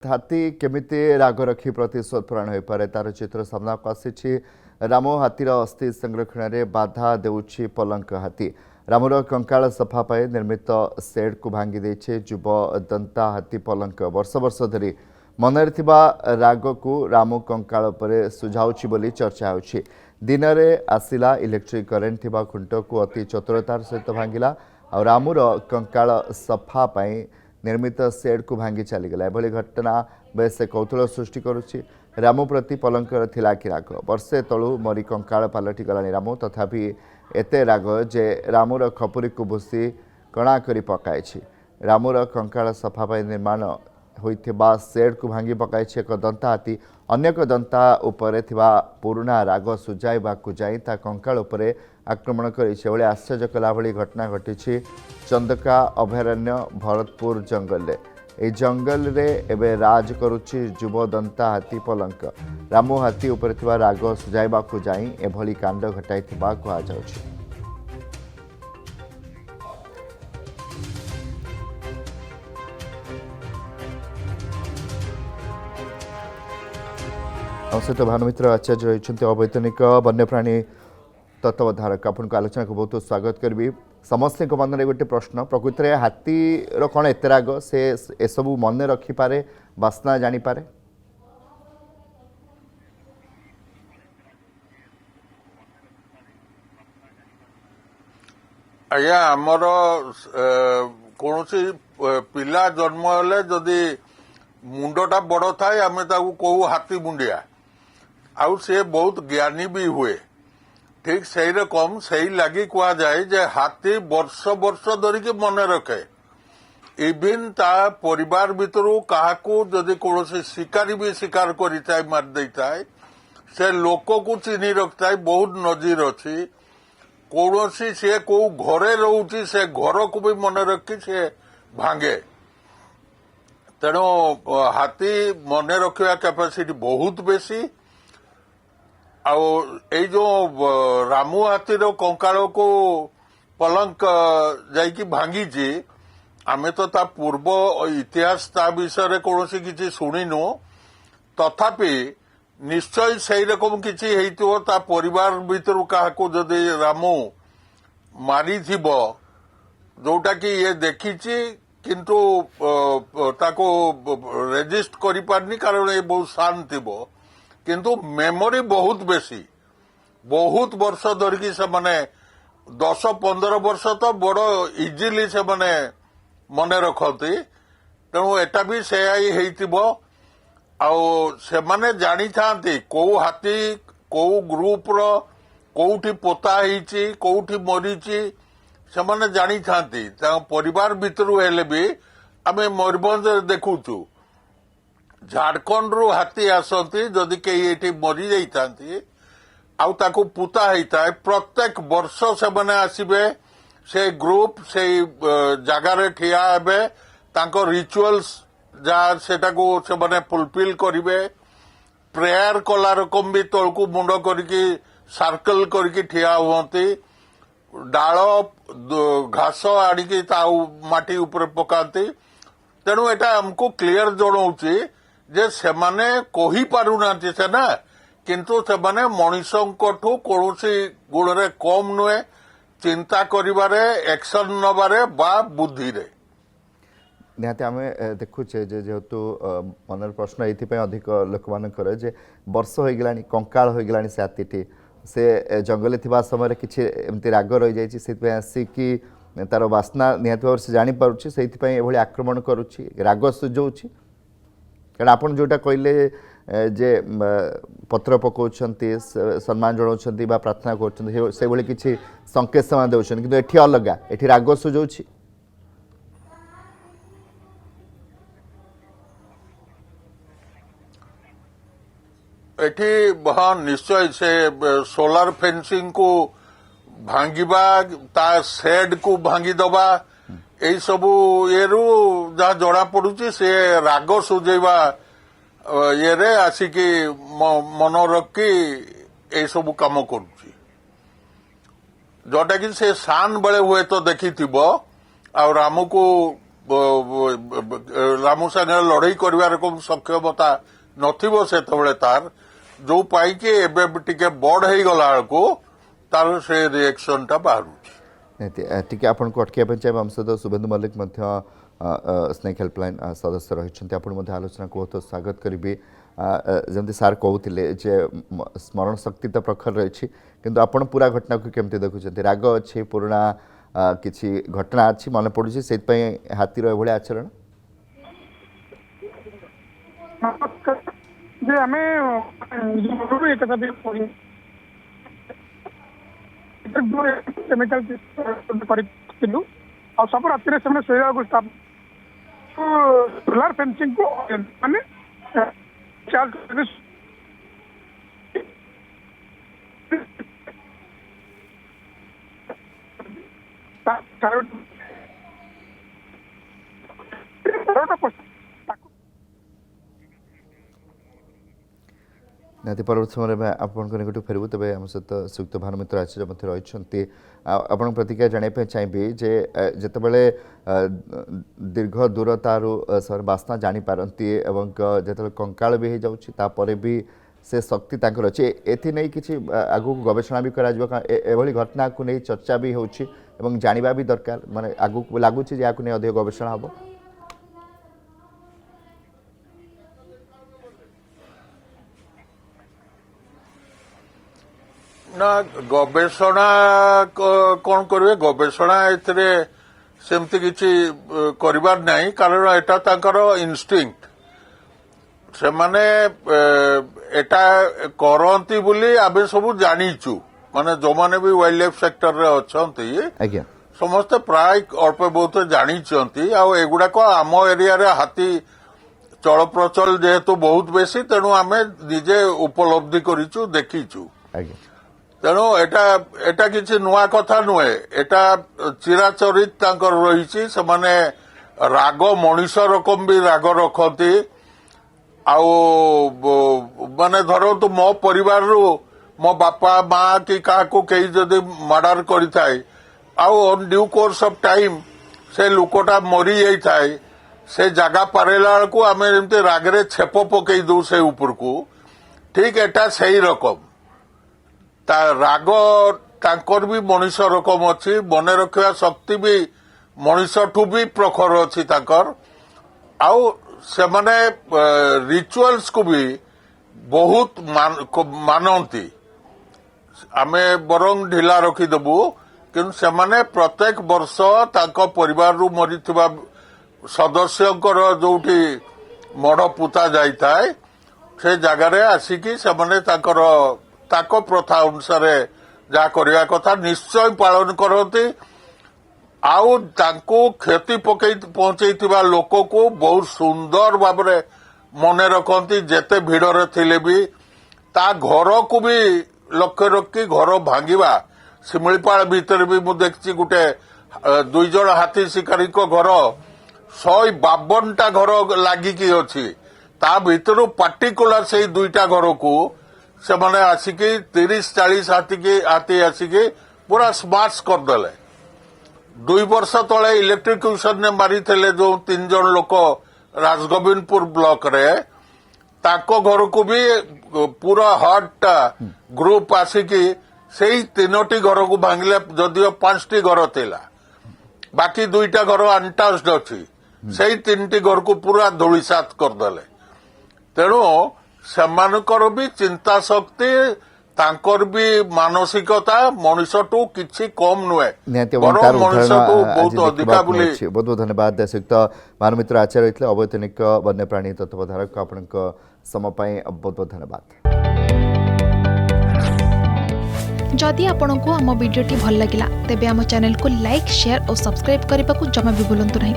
हाथी केमिति राग रखी प्रतिशोध पूरण हो पारे तार चित्र सामना को आसी राम हाथीर अस्थि संरक्षण में बाधा देउछि पलंक हाथी रामर कंकाल सफा पाई निर्मित सेड को भांगी देछे जुब दंता हाथी पलंक वर्ष वर्ष धरी मनरे थिबा राग को राम कंकाल पर सुझाउछि बोली चर्चा होछि दिन में आसिला इलेक्ट्रिक करेन्ट थिबा खुंट को अति चतुरतार सहित भांगिला और रामर कंकाल सफा पाई निर्मित सेड को भांगी चलीगला एभली घटना बेस कौतूहल सृष्टि करुच्ची राम प्रति पलंकर थिला कि राग वर्षे तलु मरी कंकाल पलटि गलानी राम तथापि एते राग जे रामर खपुरी को भूसी कणा करी पकाइछि रामर कंकाल सफा पाई निर्माण होइथिबा सेड को भांगी पकाइछि एक दंता हाथी अन्य एक दंता उपरे थिबा पुराना राग सुजाइबाकु जाई ता कंकाल उपरे आक्रमण करी से आश्चर्य कला भली घटना घटी चंदका अभयारण्य भरतपुर जंगल ए जंगल रे एबे राज करुछि जुबदंता हाथी पलंक रामो हाथी उपर थिबा राग सुजाइबाकु जाई एभली कांड घटाइथिबा कुहा जाउछि। सहित भानुमित्र आचार्य रही अवैतनिक वन्यप्राणी तत्वधारक आपन को आलोचना को बहुत स्वागत करी समस्त मन में गोटे प्रश्न प्रकृति में हाथीर कौन एत राग से एसबू मन रखिपे बास्ना जानीपे आज्ञा आमर कौन पिला जन्म हेले जदि मुंडटा बड़ थाए आम कहू हाथी मुंडिया आउ से बहुत ज्ञानी भी हुए ठीक से रकम से लगी कह जाए जे हाथी वर्ष वर्ष धरिकी मन रखे इविन ता परिवार भितर क्या जदि कौन शिकारी भी शिकार कर मार देता है से लोक को चिन्ह रखता है बहुत नजीर अच्छी कौन सी कौ घरे रोचे से घर को भी मन रखी से भांगे तेणु हाथी मन रखा कैपेसिटी बहुत बेसी जो रामू हाथीर कंकाल को पलंक जाइकी भांगी आमे तो ता पूर्व इतिहास ता विषय कौन किसी शुणिनु तथापि निश्चय से रकम किसी हेइतिबो ता परिवार भीतर क्या जदि रामू मारी थिबो जोटा कि ये देखिछि किंतु ताको रेजिस्ट करि पारनी कारण ये बहुत शांत थिबो किंतु मेमोरी बहुत बेसी बहुत वर्ष धरिकी से माने 10-15 वर्ष तो बड़ इजिली से माने मन रखती तेणु एटा भी से से माने जानी थांती कौ हाथी कौ ग्रुप रो कौटी पोता होईची कौटी मरीची से माने जानी थांती परिवार भितर हेले भी आमे मयूरभंज देखुचु झारखंड रु हाथी आसती जदि कहीं ये मरी जाती आउ ताको पुता होता है प्रत्येक वर्ष से मैंने आसबे से ग्रुप से जगार ठिया हेबे तांको रिचुअल्स जहाँ सेटा को से मैंने फुलफिल करिवे प्रेयर कला रकम भी तलकू मुंड करके सर्कल करके ठिया हुअती डाल घास आड़िकी माटी ऊपर पकाती तेणु एटा हमको क्लियर जनाऊँची जे से माने कही पारुना से ना किंतु से माने मनीषों कौन गुण रे कम नुहे चिंता करिबारे एक्शन नबारे बा बुद्धि रे निहाती आम देखुचे जेहेतु मनर प्रश्न ये अधिक लोक मानकर जे वर्ष हो गला कंकाल हो गला से हाथीटी से जंगल थिबा समय किसी एमती राग रही जाइए आसिकी तार बास्ना निहाती भाव से जानीपारुछि से आक्रमण करुच्ची राग सुझाऊँ कारण आपन जोटा कहले जे पत्र पकाउछंती सम्मान जनाउछंती बा प्रार्थना करुछंती से भली किछि संकेत समान देउछंती किंतु एठी अलगा एठी राग सुझाउछि एठी हाँ निश्चय से सोलार फेंसिंग को भांगिबा ता शेड को भांगी दबा यही सबू ये जहाँ जड़ा पड़ुची से राग सुझेबा ये रे आसिकी मन रखी ये सबू कम करुची जोटा कि से शान बेले हुए तो देखी आ राम को ରାମୁ ସାଙ୍ଗେ ଲଢେଇ କରିବାର କୋଉ ସକ୍ଷମତା ନଥିବ ସେତେବେଳେ ତାର ଯୋଉ ପାଇକି ଏବେ ଟିକେ ବଡ ହେଇଗଲା ବେଳକୁ ତାର ସେ ରିଏକ୍ସନ ଟା ବାହାରୁଛି। ଟିକେ ଆପଣଙ୍କୁ ଅଟକାଇବା ପାଇଁ ଚାହିଁବେ। ଆମ ସହିତ शुभेन्दु मल्लिक स्नेक हेल्पलाइन सदस्य रही आप आलोचना को बहुत स्वागत करी। जमी सार कहते जे स्मरण शक्ति तो प्रखर रही किंतु आपण पूरा घटना को केमती देखुं राग अच्छे पुराणा किसी घटना अच्छी मन पड़ू से हाथीर एभली आचरण जे आमे केमिकल करूँ और सब राति से शोवा सोलार फेंसिंग को माने चार्ज निहती परवर्त समय में आपण निकट फेरबू तेज आम सहित श्रीयुक्त भानुमित्र आचार्य रही आपण प्रतिक्रिया जानापी चाहिए जे जितेबाला दीर्घ दूरतार बास्ना जापारती जो कंकाल भी हो जापर भी से शक्ति तांकर अच्छे एथि नहीं किसी आगू गवेषणा भी करा एभली घटना को नहीं चर्चा भी होची एवं जानिबा भी दरकार माने आगू लगुच या अधिक गवेषणा हम ना गवेषणा कौन करेंगे गवेषणा सेमती किसी करिबार नहीं कारण एटा तांकर इनस्टिंक्ट से माने एटा करंती बोली आबे सब जानिचु माने जो माने भी वाइल्ड लाइफ सेक्टर रे अछंती समस्त प्राय अल्प बहुत जानिचंती आ एगुडा को आम एरिया रे हाथी चल प्रचल जेहेतु बहुत बेसी तेणु आमे निजे उपलब्धि करिचु देखिचु तेणु एटा किसी नुआ कथा नुहे एटा चिराचरित तांकर रही से माने राग मनीष रकम भी राग रखती आउ माने धरतु मो परिवार रु मो बापा माँ कि क्या कई जदि मर्डर करिथाए आउ on due course of time से लोकटा मरी जाए से जगह पारेला बेलू आम एमती रागरे छेप पकई दू से ऊपर को ठीक एटा सही रकम राग तांकर भी मनीष रकम अच्छी मन रखा शक्ति भी मनीष ठू भी प्रखर अच्छी तांकर आउ से माने रिचुअल्स को भी बहुत मानती आमे बरंग ढिला रखीदेबू किंतु से माने प्रत्येक वर्ष तांको परिवार रु मरीथिबा सदस्यंकर जोठी मढ़ पुता जाइथाए से जगार आसिकी से माने तांकर ताको प्रथा अनुसार जहा करने कथा निश्चय पालन करती आउ तांको क्षति पहुंचेगा लोक को बहुत सुंदर भाव मन रखती जेते भिड़े थिले भी ता घर को भी लक्ष्य रखी घर भांगिबा शिमिपाल भितर भी मु देखी गोटे 2 जण हाथी शिकारी घर 152टा घर लागिकी अच्छी ता भितर पार्टिकुलर से 2टा घर को से माने आसिकी 30-40 हाथी आसिकी पूरा स्माश करदेले 2 वर्ष तले इलेक्ट्रिक्यूशन ने मारी थे जो 3 जण लोक राजगोविंदपुर ब्लॉक रे ताको घर को भी पूरा हट ग्रुप आसिकी से 3टी घर को भांगिले जदियो 5टी घर थिला बाकी 2टा घर अनटच्ड अच्छी से 3टी घर को पूरा धूलिसात करदेले तेणु सेमानकर भी चिंता शक्ति तांकर भी मानसिकता मनुष्यठू किछि कम नुहे मनुष्यठू बहुत अधिका बोली बहुत बहुत धन्यवाद श्रीयुक्त भानुमित्र आचार्य रही अवैतनिक वन्यप्राणी तत्वधारक आपणक समय बहुत बहुत धन्यवाद। जदि आपंक आम भिडी भल लगा तेब आम चैनल को लाइक शेयर और सब्सक्राइब करने को जमा भी भूलु नहीं।